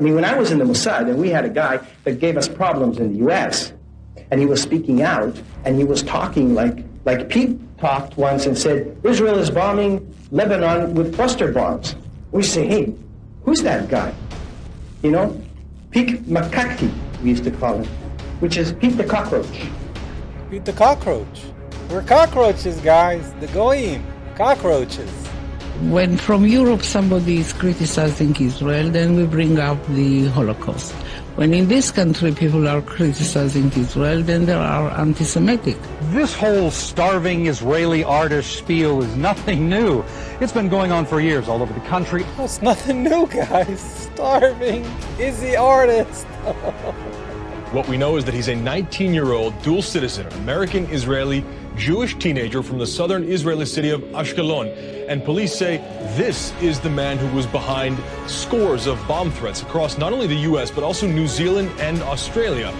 I mean, when I was in the Mossad, and we had a guy that gave us problems in the U.S., and he was speaking out, and he was talking like Pete talked once and said, Israel is bombing Lebanon with cluster bombs. We say, hey, who's that guy? You know, Pete Makakti, we used to call him, which is Pete the Cockroach. Pete the Cockroach. We're cockroaches, guys. The goyim. Cockroaches. When from Europe somebody is criticizing Israel, then we bring up the Holocaust. When in this country people are criticizing Israel, then they are anti-Semitic. This whole starving Israeli artist spiel is nothing new. It's been going on for years all over the country. Oh, it's nothing new, guys. Starving is the artist. What we know is that he's a 19-year-old dual citizen, American-Israeli Jewish teenager from the southern Israeli city of Ashkelon. And police say this is the man who was behind scores of bomb threats across not only the U.S., but also New Zealand and Australia.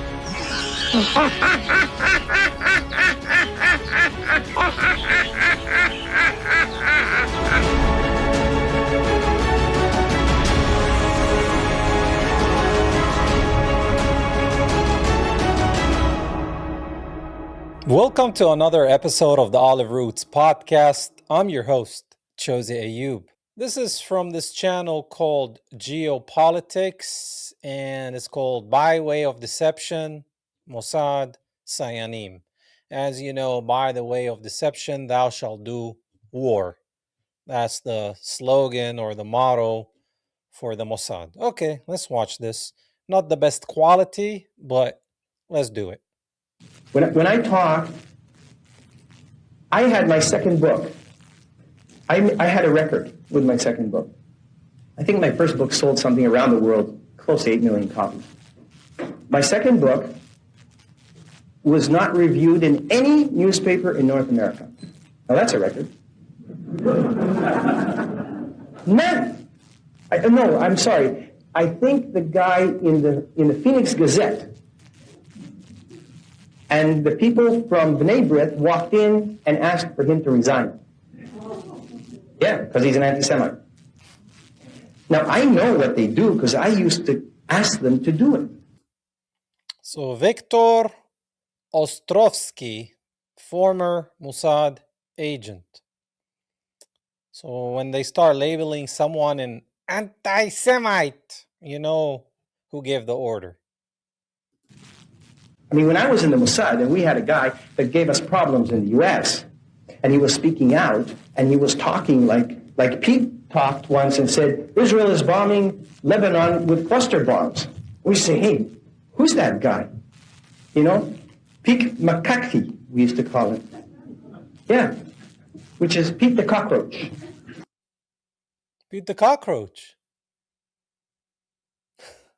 Welcome to another episode of the Olive Roots podcast. I'm your host, Chozy Aiyub. This is from this channel called Geopolitics, and it's called By Way of Deception, Mossad, Sayanim. As you know, by the way of deception, thou shalt do war. That's the slogan or the motto for the Mossad. Okay, let's watch this. Not the best quality, but let's do it. When I talk, I had my second book. I had a record with my second book. I think my first book sold something around the world, close to 8 million copies. My second book was not reviewed in any newspaper in North America. Now that's a record. None. No, I'm sorry. I think the guy in the Phoenix Gazette and the people from B'nai B'rith walked in and asked for him to resign. Yeah, because he's an anti-Semite. Now, I know what they do because I used to ask them to do it. So, Viktor Ostrovsky, former Mossad agent. So, when they start labeling someone an anti-Semite, you know who gave the order. I mean, when I was in the Mossad, and we had a guy that gave us problems in the U.S., and he was speaking out, and he was talking like Pete talked once and said, Israel is bombing Lebanon with cluster bombs. We say, hey, who's that guy? You know, Pete Makakti, we used to call him. Yeah, which is Pete the Cockroach. Pete the Cockroach.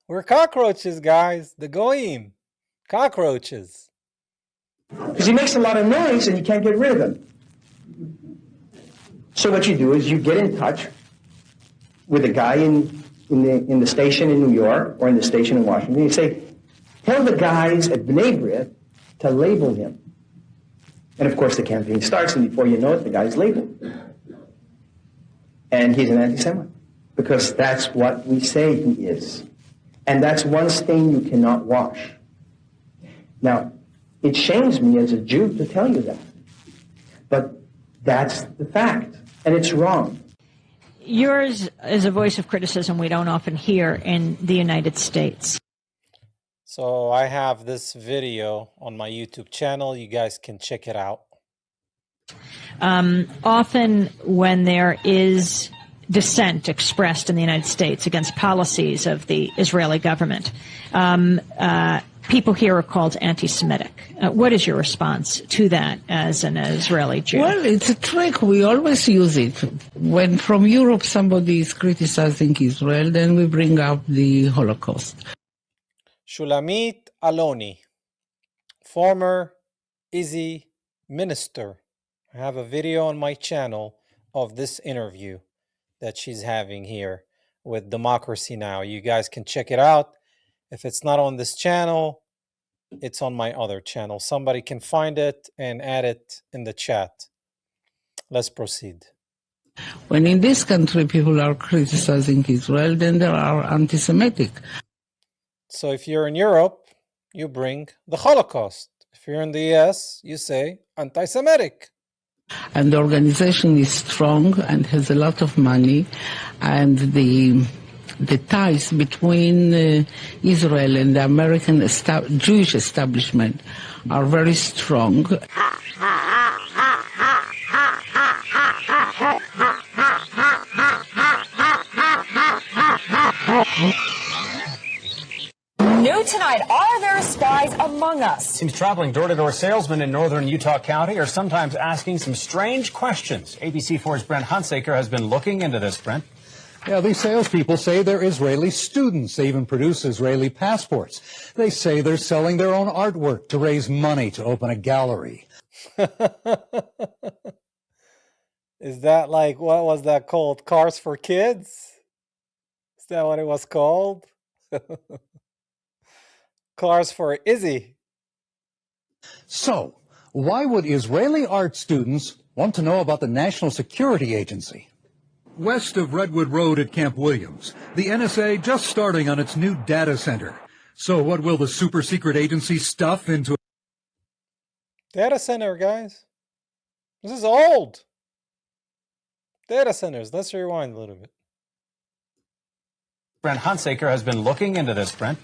We're cockroaches, guys. The goyim. Cockroaches. Because he makes a lot of noise and you can't get rid of him. So what you do is you get in touch with a guy in the station in New York or in the station in Washington. You say, tell the guys at B'nai B'rith to label him. And of course the campaign starts, and before you know it, the guy's labeled. And he's an anti-Semite. Because that's what we say he is. And that's one stain you cannot wash. Now, it shames me as a Jew to tell you that. But that's the fact. And it's wrong. Yours is a voice of criticism we don't often hear in the United States. So I have this video on my YouTube channel. You guys can check it out. Often when there is dissent expressed in the United States against policies of the Israeli government, people here are called anti-Semitic. What is your response to that as an Israeli Jew? Well, it's a trick. We always use it. When from Europe somebody is criticizing Israel, then we bring up the Holocaust. Shulamit Aloni, former Izzy minister. I have a video on my channel of this interview that she's having here with Democracy Now! You guys can check it out. If it's not on this channel, it's on my other channel. Somebody can find it and add it in the chat. Let's proceed. When in this country people are criticizing Israel, then they are anti-Semitic. So if you're in Europe, you bring the Holocaust. If you're in the US, you say anti-Semitic. And the organization is strong and has a lot of money, and the ties between Israel and the American Jewish establishment are very strong. New tonight, are there spies among us? Seems traveling door-to-door salesmen in northern Utah County are sometimes asking some strange questions. ABC4's Brent Hunsaker has been looking into this, Brent. Yeah, these salespeople say they're Israeli students. They even produce Israeli passports. They say they're selling their own artwork to raise money to open a gallery. Is that like, what was that called? Cars for Kids? Is that what it was called? Cars for Izzy. So, why would Israeli art students want to know about the National Security Agency? West of Redwood Road at Camp Williams, the NSA just starting on its new data center. So what will the super-secret agency stuff into? Data center, guys. This is old. Data centers. Let's rewind a little bit. Brent Hunsaker has been looking into this, Brent.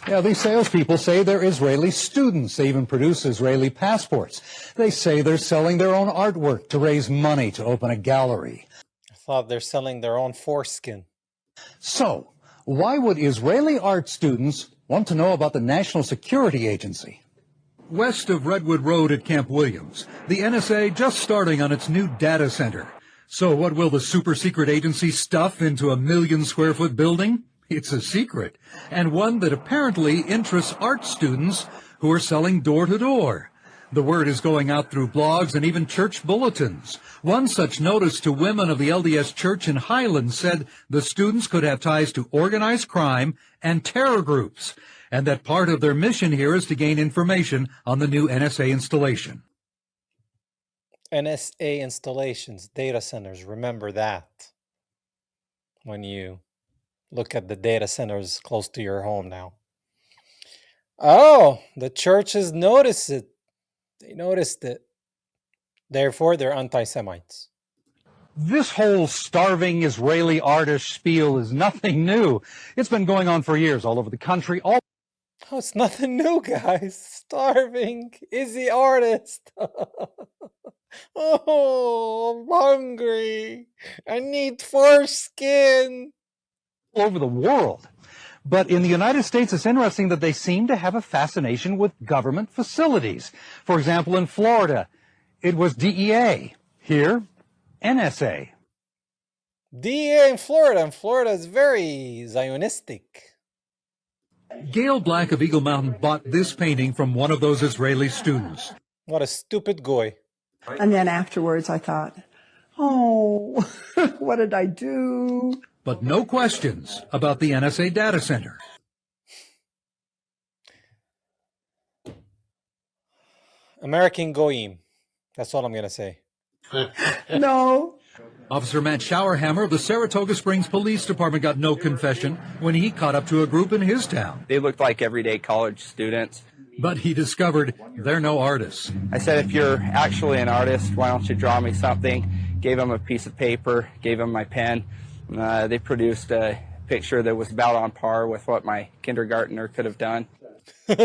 Yeah, these salespeople say they're Israeli students. They even produce Israeli passports. They say they're selling their own artwork to raise money to open a gallery. I thought they're selling their own foreskin. So, why would Israeli art students want to know about the National Security Agency? West of Redwood Road at Camp Williams, the NSA just starting on its new data center. So what will the super-secret agency stuff into a 1 million square foot building? It's a secret, and one that apparently interests art students who are selling door-to-door. The word is going out through blogs and even church bulletins. One such notice to women of the LDS Church in Highland said the students could have ties to organized crime and terror groups, and that part of their mission here is to gain information on the new NSA installation. NSA installations, data centers, remember that when you look at the data centers close to your home now. Oh, the churches noticed it. They noticed it. Therefore, they're anti-Semites. This whole starving Israeli artist spiel is nothing new. It's been going on for years all over the country. Oh, it's nothing new, guys. Starving Izzy artist. Oh, I'm hungry. I need foreskin. All over the world. But in the United States, it's interesting that they seem to have a fascination with government facilities. For example, in Florida, it was DEA. Here, NSA. DEA in Florida. And Florida is very Zionistic. Gail Black of Eagle Mountain bought this painting from one of those Israeli students. What a stupid goy. And then afterwards I thought, oh, what did I do? But no questions about the NSA data center. American Goyim. That's all I'm going to say. No. Officer Matt Showerhammer of the Saratoga Springs Police Department got no confession when he caught up to a group in his town. They looked like everyday college students. But he discovered they're no artists. I said, if you're actually an artist, why don't you draw me something? Gave them a piece of paper, gave them my pen. They produced a picture that was about on par with what my kindergartner could have done. Yeah,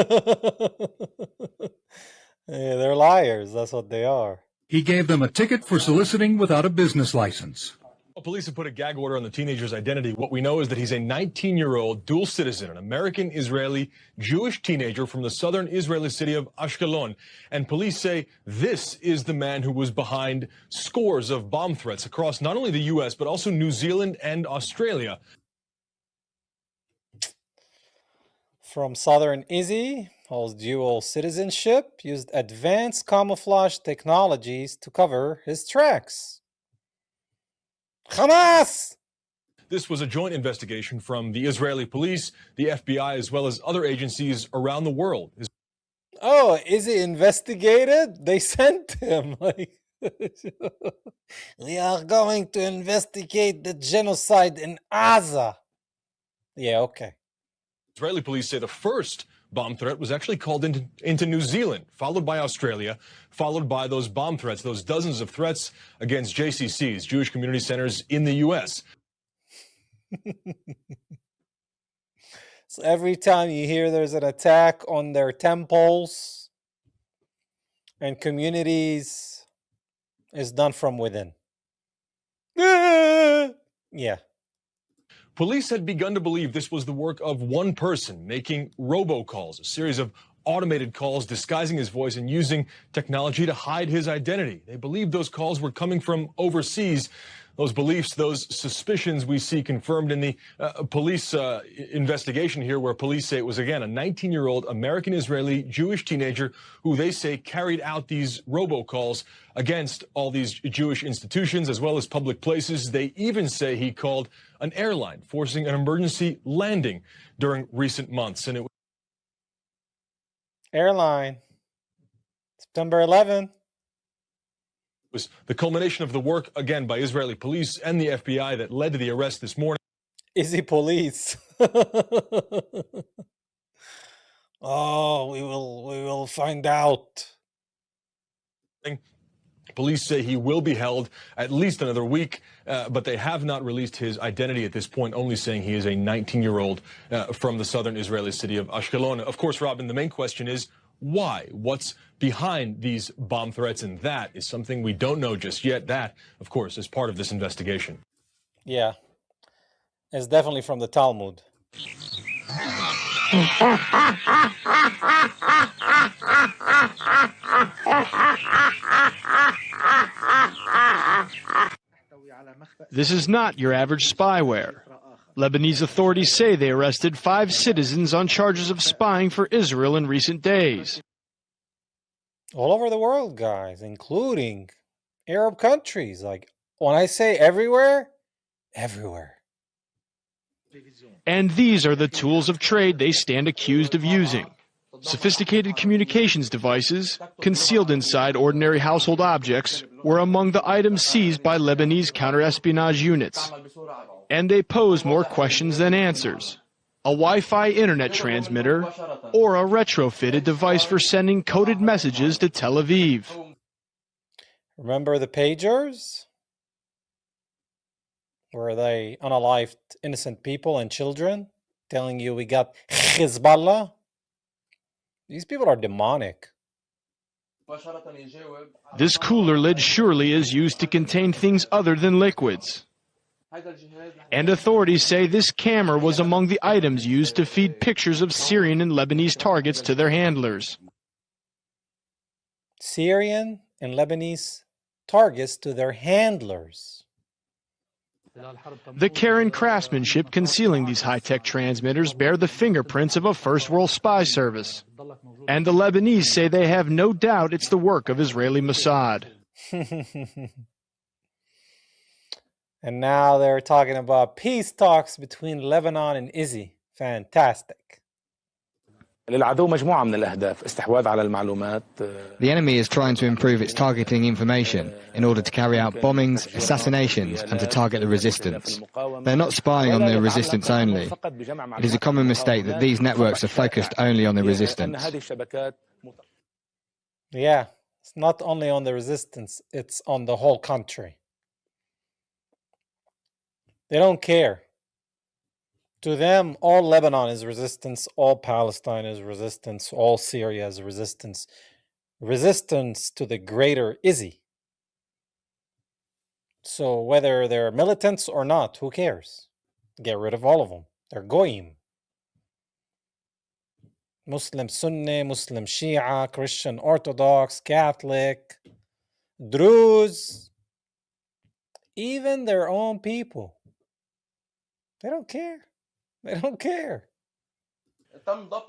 they're liars. That's what they are. He gave them a ticket for soliciting without a business license. Police have put a gag order on the teenager's identity. What we know is that he's a 19-year-old dual citizen, an American-Israeli Jewish teenager from the southern Israeli city of Ashkelon. And police say this is the man who was behind scores of bomb threats across not only the U.S., but also New Zealand and Australia. From southern Izzy, holds dual citizenship, used advanced camouflage technologies to cover his tracks. Hamas! This was a joint investigation from the Israeli police, the FBI, as well as other agencies around the world. Oh, is he investigated? They sent him. Like, We are going to investigate the genocide in Gaza. Yeah, okay. Israeli police say the first bomb threat was actually called into New Zealand, followed by Australia, followed by those bomb threats, those dozens of threats against JCCs, Jewish community centers in the U.S. So every time you hear there's an attack on their temples and communities, it's done from within. Yeah. Police had begun to believe this was the work of one person making robocalls, a series of automated calls disguising his voice and using technology to hide his identity. They believed those calls were coming from overseas. Those beliefs, those suspicions we see confirmed in the police investigation here, where police say it was, again, a 19-year-old American-Israeli Jewish teenager who they say carried out these robocalls against all these Jewish institutions as well as public places. They even say he called an airline, forcing an emergency landing during recent months. And it Airline, September 11. was the culmination of the work, again, by Israeli police and the FBI that led to the arrest this morning. Easy police. Oh, we will find out. Police say he will be held at least another week, but they have not released his identity at this point, only saying he is a 19-year-old from the southern Israeli city of Ashkelon. Of course, Robin, the main question is, why? What's behind these bomb threats? And that is something we don't know just yet. That, of course, is part of this investigation. Yeah. It's definitely from the Talmud. This is not your average spyware. Lebanese authorities say they arrested 5 citizens on charges of spying for Israel in recent days. All over the world, guys, including Arab countries. Like, when I say everywhere, everywhere. And these are the tools of trade they stand accused of using. Sophisticated communications devices, concealed inside ordinary household objects, were among the items seized by Lebanese counter-espionage units. And they pose more questions than answers. A Wi-Fi internet transmitter, or a retrofitted device for sending coded messages to Tel Aviv. Remember the pagers? Where they unalived innocent people and children, telling you we got Hezbollah? These people are demonic. This cooler lid surely is used to contain things other than liquids. And authorities say this camera was among the items used to feed pictures of Syrian and Lebanese targets to their handlers. Syrian and Lebanese targets to their handlers. The care and craftsmanship concealing these high-tech transmitters bear the fingerprints of a first-world spy service. And the Lebanese say they have no doubt it's the work of Israeli Mossad. And now they're talking about peace talks between Lebanon and Izzy. Fantastic. The enemy is trying to improve its targeting information in order to carry out bombings, assassinations, and to target the resistance. They're not spying on the resistance only. It is a common mistake that these networks are focused only on the resistance. Yeah, it's not only on the resistance, it's on the whole country. They don't care. To them, all Lebanon is resistance, all Palestine is resistance, all Syria is resistance. Resistance to the greater Izzy. So whether they're militants or not, who cares? Get rid of all of them. They're goyim. Muslim Sunni, Muslim Shia, Christian Orthodox, Catholic, Druze, even their own people. They don't care. They don't care.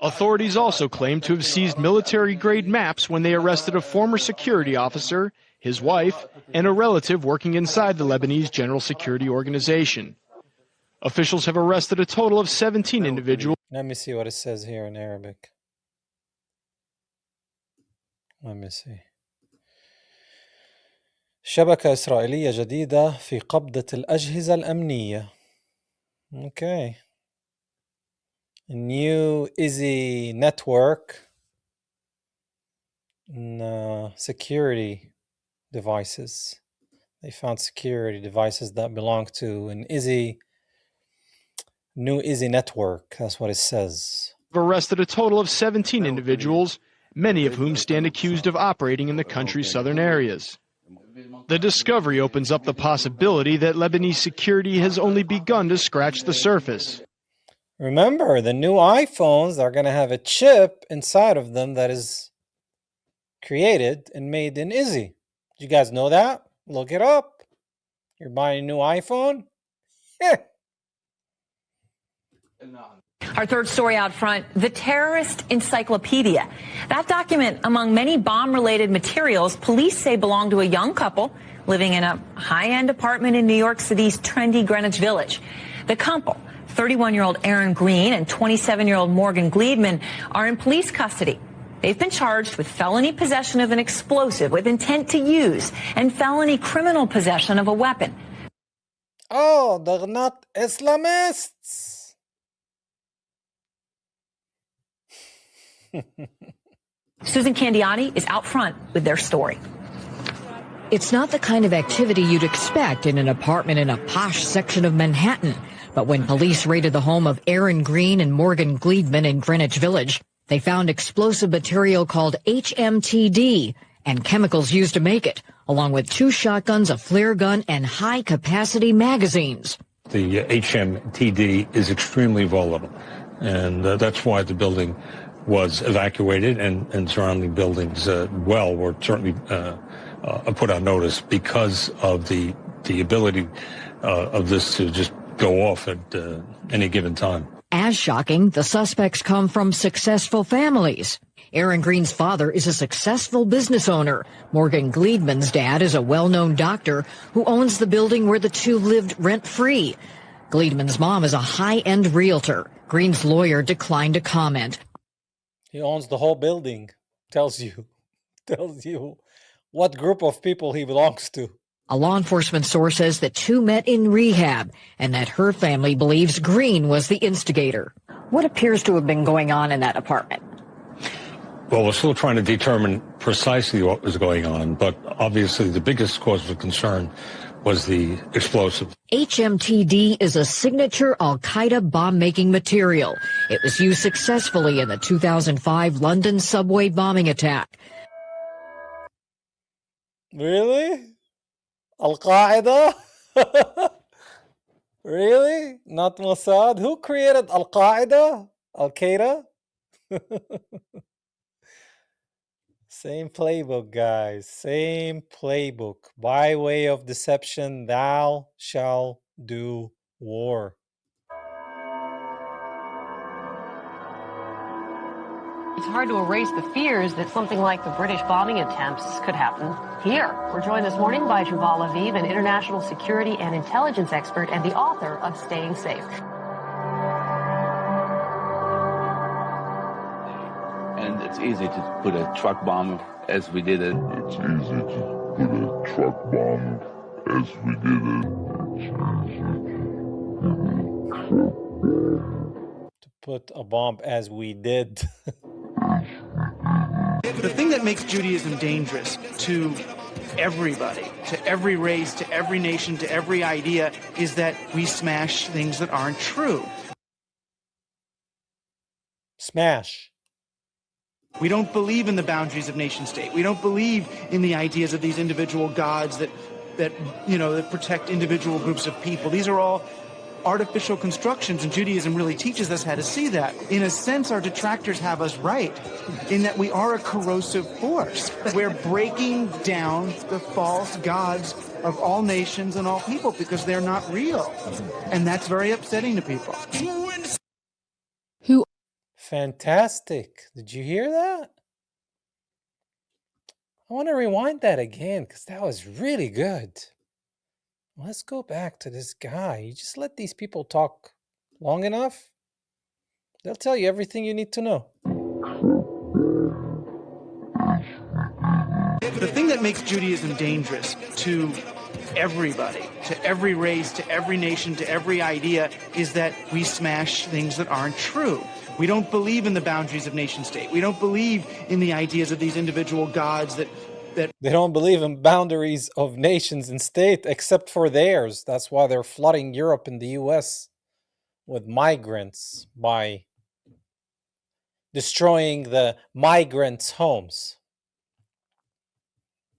Authorities also claim to have seized military-grade maps when they arrested a former security officer, his wife, and a relative working inside the Lebanese General Security Organization. Officials have arrested a total of 17 individuals. Let me see what it says here in Arabic. Let me see. شبكة إسرائيلية جديدة في قبضة الأجهزة الأمنية. Okay. New Easy network and security devices. They found security devices that belong to an new Easy network. That's what it says. Arrested a total of 17 individuals, many of whom stand accused of operating in the country's southern areas. The discovery opens up the possibility that Lebanese security has only begun to scratch the surface. Remember, the new iPhones are going to have a chip inside of them that is created and made in Easy. Did you guys know that? Look it up. You're buying a new iPhone? Yeah. Our third story out front, the Terrorist Encyclopedia. That document, among many bomb-related materials, police say belonged to a young couple living in a high-end apartment in New York City's trendy Greenwich Village. The couple, 31-year-old Aaron Green and 27-year-old Morgan Gleedman, are in police custody. They've been charged with felony possession of an explosive with intent to use and felony criminal possession of a weapon. Oh, they're not Islamists. Susan Candiani is out front with their story. It's not the kind of activity you'd expect in an apartment in a posh section of Manhattan. But when police raided the home of Aaron Green and Morgan Gleedman in Greenwich Village, they found explosive material called HMTD and chemicals used to make it, along with 2 shotguns, a flare gun, and high-capacity magazines. The HMTD is extremely volatile, and that's why the building was evacuated, and surrounding buildings were certainly put on notice because of the ability of this to just go off at any given time. As shocking, the suspects come from successful families. Aaron Green's father is a successful business owner. Morgan Gleedman's dad is a well-known doctor who owns the building where the two lived rent-free. Gleedman's mom is a high-end realtor. Green's lawyer declined to comment. He owns the whole building. Tells you what group of people he belongs to. A law enforcement source says the two met in rehab and that her family believes Green was the instigator. What appears to have been going on in that apartment? Well, we're still trying to determine precisely what was going on, but obviously the biggest cause of concern was the explosive. HMTD is a signature al-Qaeda bomb-making material. It was used successfully in the 2005 London subway bombing attack. Really? Al-Qaeda? Really? Not Mossad? Who created Al-Qaeda? Al-Qaeda? Same playbook, guys. Same playbook. By way of deception, thou shalt do war. It's hard to erase the fears that something like the British bombing attempts could happen here. We're joined this morning by Yuval Aviv, an international security and intelligence expert and the author of Staying Safe. And it's easy to put a truck bomb as we did it. It's easy to put a truck bomb as we did it. To put a bomb as we did. The thing that makes Judaism dangerous to everybody, to every race, to every nation, to every idea, is that we smash things that aren't true. Smash. We don't believe in the boundaries of nation state. We don't believe in the ideas of these individual gods that protect individual groups of people. These are all artificial constructions, and Judaism really teaches us how to see that. In a sense, our detractors have us right, in that we are a corrosive force. We're breaking down the false gods of all nations and all people because they're not real. And that's very upsetting to people. Fantastic. Did you hear that? I want to rewind that again because that was really good. Let's go back to this guy. You just let these people talk long enough, they'll tell you everything you need to know. The thing that makes Judaism dangerous to everybody, to every race, to every nation, to every idea, is that we smash things that aren't true. We don't believe in the boundaries of nation state. We don't believe in the ideas of these individual gods that they don't believe in boundaries of nations and state except for theirs. That's why they're flooding Europe and the US with migrants by destroying the migrants' homes.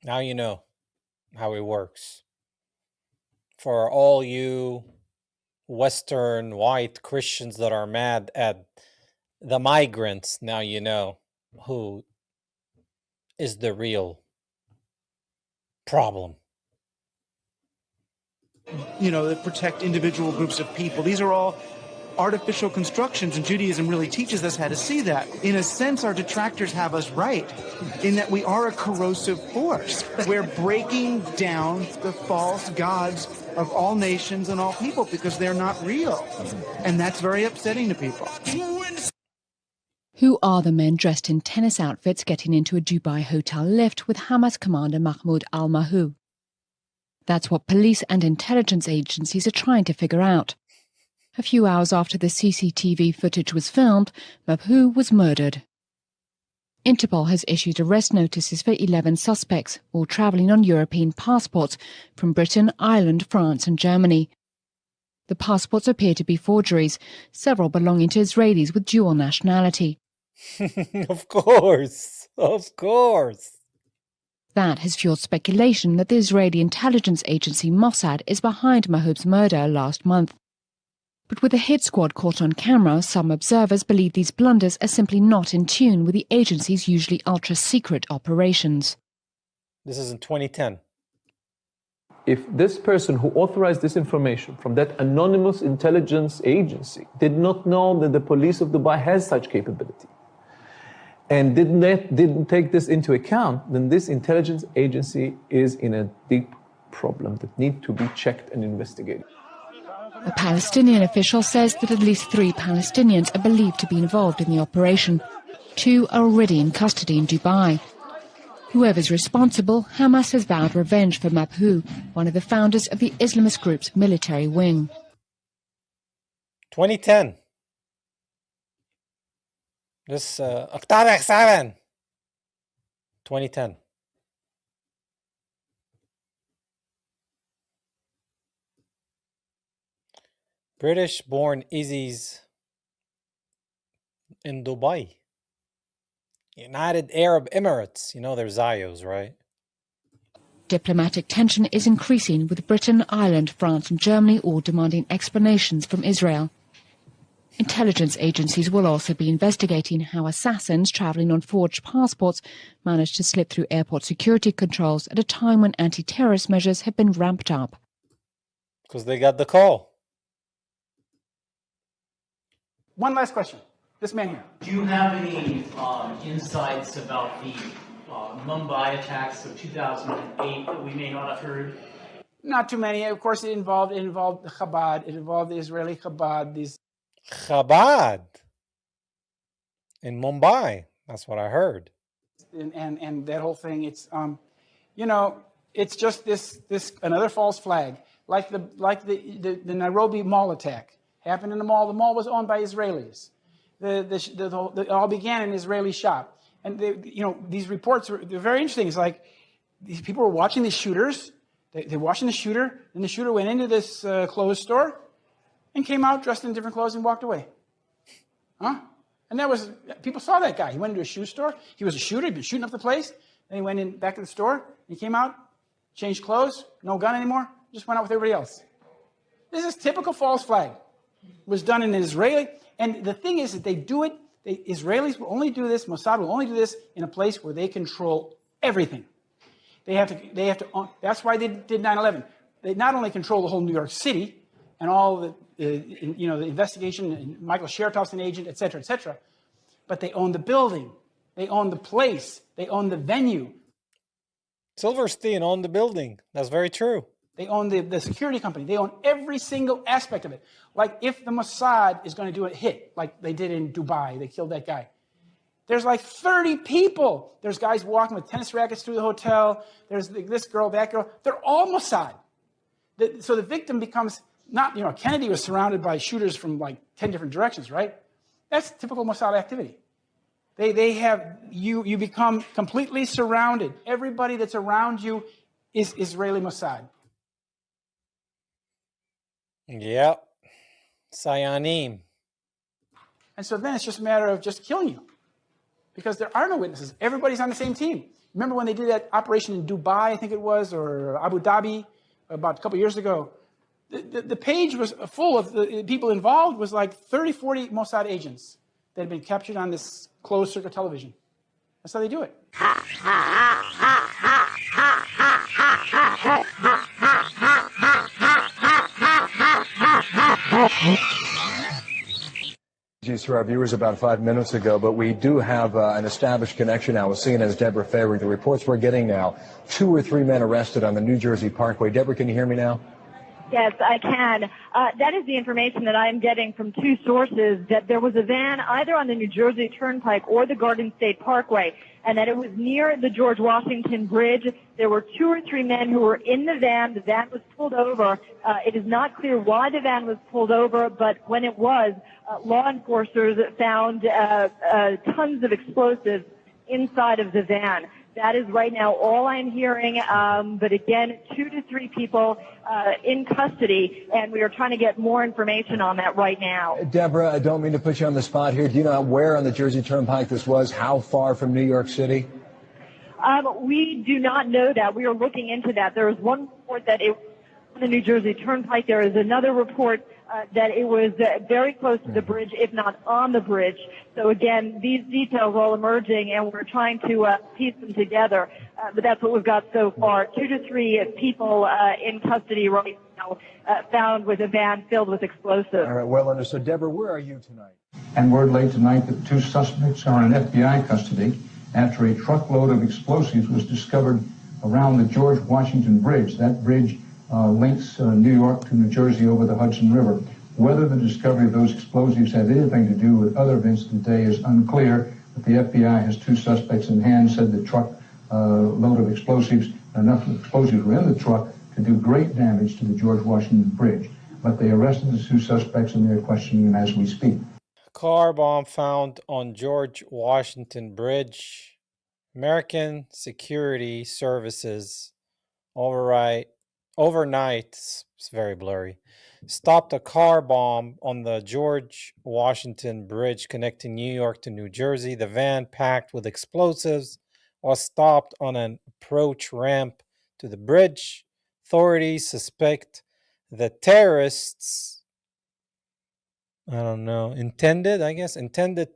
Now you know how it works. For all you Western white Christians that are mad at the migrants, now you know who is the real problem. That protect individual groups of people. These are all artificial constructions, and Judaism really teaches us how to see that. In a sense, our detractors have us right, in that we are a corrosive force. We're breaking down the false gods of all nations and all people because they're not real. And that's very upsetting to people. Who are the men dressed in tennis outfits getting into a Dubai hotel lift with Hamas commander Mahmoud al-Mahou? That's what police and intelligence agencies are trying to figure out. A few hours after the CCTV footage was filmed, Mahou was murdered. Interpol has issued arrest notices for 11 suspects, all travelling on European passports from Britain, Ireland, France and Germany. The passports appear to be forgeries, several belonging to Israelis with dual nationality. Of course. That has fueled speculation that the Israeli intelligence agency Mossad is behind Mahmoud's murder last month. But with the hit squad caught on camera, some observers believe these blunders are simply not in tune with the agency's usually ultra-secret operations. This is in 2010. If this person who authorized this information from that anonymous intelligence agency did not know that the police of Dubai has such capability, and didn't take this into account, then this intelligence agency is in a deep problem that needs to be checked and investigated. A Palestinian official says that at least 3 Palestinians are believed to be involved in the operation. 2 are already in custody in Dubai. Whoever's responsible, Hamas has vowed revenge for Mahou, one of the founders of the Islamist group's military wing. 2010. This October 7. 2010. British-born Izzy's in Dubai. United Arab Emirates. You know they're Zios, right? Diplomatic tension is increasing, with Britain, Ireland, France and Germany all demanding explanations from Israel. Intelligence agencies will also be investigating how assassins travelling on forged passports managed to slip through airport security controls at a time when anti-terrorist measures have been ramped up. Because they got the call. One last question. This man here. Do you have any insights about the Mumbai attacks of 2008 that we may not have heard? Not too many. Of course, it involved Chabad. It involved the Israeli Chabad. Chabad in Mumbai. That's what I heard. And that whole thing. It's it's just this another false flag, like the Nairobi mall attack happened in the mall. The mall was owned by Israelis. It all began in an Israeli shop, and these reports they're very interesting. It's like these people were watching the shooters. They're watching the shooter, and the shooter went into this clothes store and came out dressed in different clothes and walked away. Huh? And people saw that guy. He went into a shoe store. He was a shooter. He'd been shooting up the place. Then he went in back to the store. He came out, changed clothes, no gun anymore, just went out with everybody else. This is typical false flag. It was done in an Israeli. And the thing is that they do it, Israelis will only do this, Mossad will only do this in a place where they control everything. They have to, that's why they did 9/11. They not only control the whole New York City and all the investigation, and Michael Chertoff's an agent, et cetera, but they own the building, they own the place, they own the venue. Silverstein owned the building. That's very true. They own the security company. They own every single aspect of it. Like if the Mossad is going to do a hit, like they did in Dubai, they killed that guy. There's like 30 people. There's guys walking with tennis rackets through the hotel. There's this girl, that girl. They're all Mossad. So the victim becomes not, Kennedy was surrounded by shooters from like 10 different directions, right? That's typical Mossad activity. They have, you become completely surrounded. Everybody that's around you is Israeli Mossad. Yep. Sayanim. And so then it's just a matter of just killing you. Because there are no witnesses. Everybody's on the same team. Remember when they did that operation in Dubai, I think it was, or Abu Dhabi, about a couple years ago? The page was full of the people involved, was like 30, 40 Mossad agents that had been captured on this closed circuit television. That's how they do it. To our viewers about 5 minutes ago, but we do have an established connection now with CNN's Deborah Favre. The reports we're getting now, 2 or 3 men arrested on the New Jersey Parkway. Deborah, can you hear me now? Yes, I can. That is the information that I'm getting from 2 sources, that there was a van either on the New Jersey Turnpike or the Garden State Parkway, and that it was near the George Washington Bridge. There were 2 or 3 men who were in the van. The van was pulled over. It is not clear why the van was pulled over, but when it was, law enforcers found tons of explosives inside of the van. That is right now all I'm hearing. But again, 2 to 3 people in custody, and we are trying to get more information on that right now. Deborah, I don't mean to put you on the spot here. Do you know where on the Jersey Turnpike this was? How far from New York City? We do not know that. We are looking into that. There is one report that it was on the New Jersey Turnpike. There is another report that it was very close to the bridge, if not on the bridge. So again, these details are all emerging, and we're trying to piece them together. But that's what we've got so far. 2 to 3 people in custody right now, found with a van filled with explosives. All right, well understood. Deborah, where are you tonight? And word late tonight that 2 suspects are in FBI custody after a truckload of explosives was discovered around the George Washington Bridge. That bridge links New York to New Jersey over the Hudson River. Whether the discovery of those explosives had anything to do with other events today is unclear, but the FBI has 2 suspects in hand, said the truck load of explosives, enough explosives were in the truck to do great damage to the George Washington Bridge. But they arrested the 2 suspects and they're questioning them as we speak. Car bomb found on George Washington Bridge. American Security Services overnight, it's very blurry, stopped a car bomb on the George Washington Bridge connecting New York to New Jersey. The van, packed with explosives, was stopped on an approach ramp to the bridge. Authorities suspect the terrorists, intended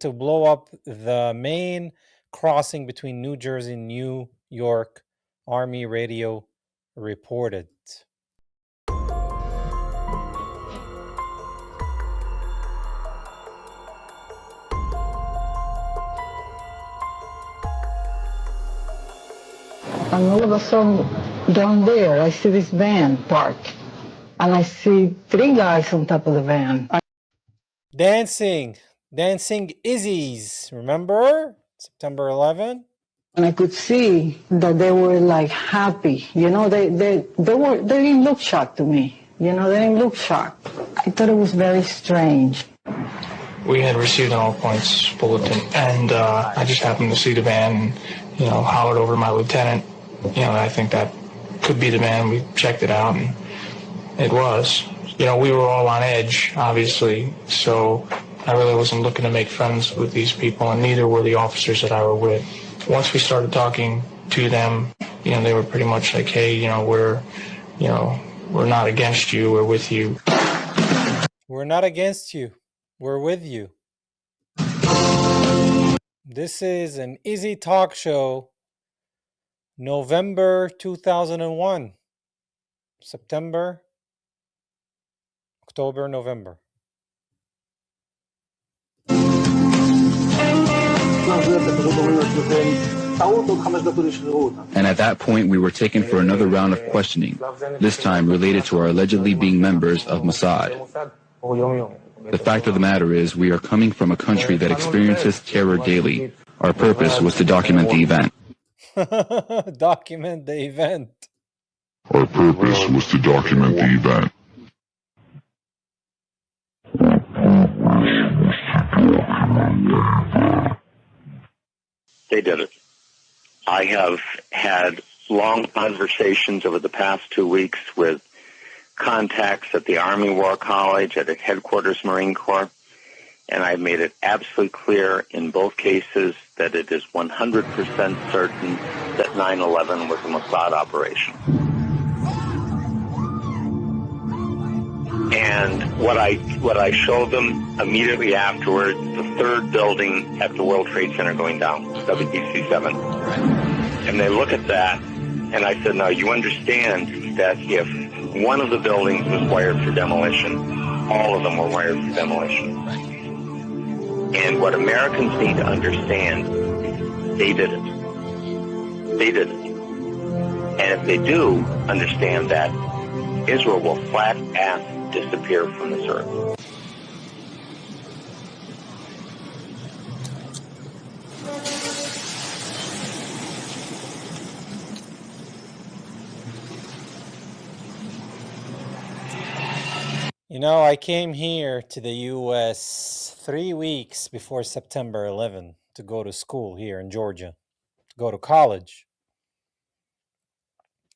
to blow up the main crossing between New Jersey and New York, Army radio reported. And all of a sudden, down there, I see this van parked. And I see 3 guys on top of the van. Dancing Izzy's, remember? September 11? And I could see that they were like happy. You know, they didn't look shocked to me. You know, they didn't look shocked. I thought it was very strange. We had received an all points bulletin, and I just happened to see the van, and, hollered over to my lieutenant. I think that could be the van. We checked it out, and it was. We were all on edge, obviously, so I really wasn't looking to make friends with these people, and neither were the officers that I were with. Once we started talking to them, they were pretty much like, hey, we're not against you, we're with you. We're not against you, we're with you. This is an Izzy Talk Show, November 2001. September, October, November. And at that point, we were taken for another round of questioning, this time related to our allegedly being members of Mossad. The fact of the matter is, we are coming from a country that experiences terror daily. Our purpose was to document the event. Document the event. Our purpose was to document the event. They did it. I have had long conversations over the past 2 weeks with contacts at the Army War College, at Headquarters Marine Corps, and I've made it absolutely clear in both cases that it is 100% certain that 9/11 was a Mossad operation. And what I showed them immediately afterwards, the third building at the World Trade Center going down, WBC-7. And they look at that, and I said, now you understand that if one of the buildings was wired for demolition, all of them were wired for demolition. And what Americans need to understand, they did it. They did it. And if they do understand that, Israel will flat-ass disappear from this earth. You know, I came here to the U.S. 3 weeks before September 11 to go to school here in Georgia, to go to college.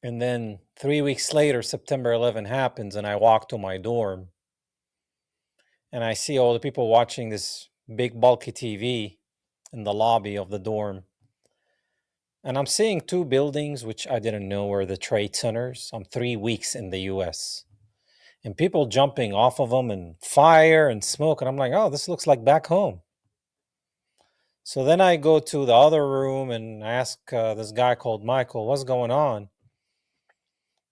And then 3 weeks later, September 11 happens, and I walk to my dorm. And I see all the people watching this big, bulky TV in the lobby of the dorm. And I'm seeing two buildings, which I didn't know were the trade centers. I'm 3 weeks in the U.S. And people jumping off of them and fire and smoke. And I'm like, oh, this looks like back home. So then I go to the other room and ask this guy called Michael, what's going on?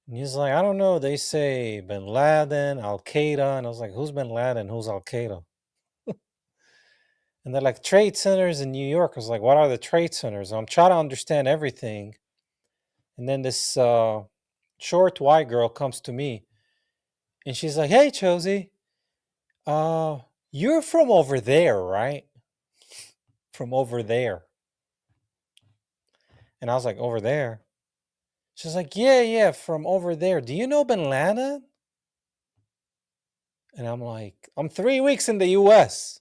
And he's like, I don't know. They say Bin Laden, Al-Qaeda. And I was like, who's Bin Laden? Who's Al-Qaeda? And they're like, trade centers in New York. I was like, what are the trade centers? I'm trying to understand everything. And then this short white girl comes to me. And she's like, hey, Chozy, you're from over there, right? From over there. And I was like, over there? She's like, yeah, from over there. Do you know Bin Laden? And I'm like, I'm 3 weeks in the U.S.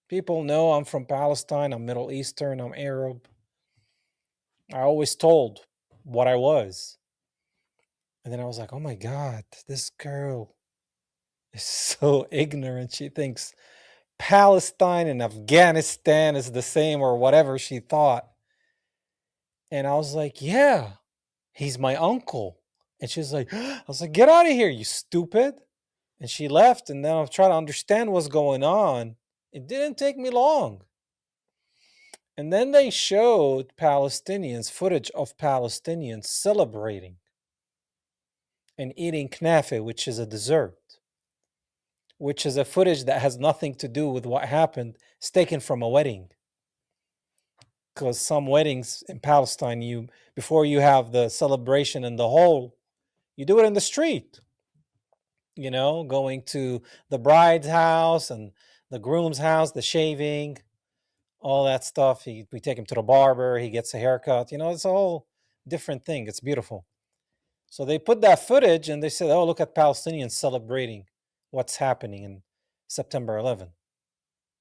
People know I'm from Palestine. I'm Middle Eastern. I'm Arab. I always told what I was. And then I was like, oh my God, this girl is so ignorant. She thinks Palestine and Afghanistan is the same or whatever she thought. And I was like, yeah, he's my uncle. And she's like, I was like, get out of here, you stupid. And she left. And then I was trying to understand what's going on. It didn't take me long. And then they showed Palestinians, footage of Palestinians celebrating and eating knafe, which is a dessert, which is a footage that has nothing to do with what happened. It's taken from a wedding. Because some weddings in Palestine, before you have the celebration in the hall, you do it in the street. You know, going to the bride's house and the groom's house, the shaving, all that stuff. We take him to the barber, he gets a haircut. You know, it's a whole different thing. It's beautiful. So they put that footage and they said, oh, look at Palestinians celebrating what's happening in September 11.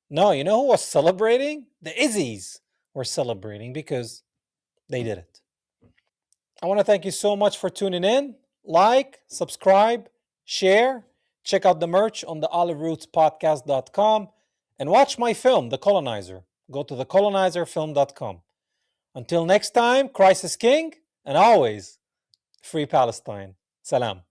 No, you know who was celebrating? The Izzies were celebrating because they did it. I want to thank you so much for tuning in. Like, subscribe, share. Check out the merch on the oliverootspodcast.com and watch my film, The Colonizer. Go to thecolonizerfilm.com. Until next time, Christ is King, and always free Palestine. Salam.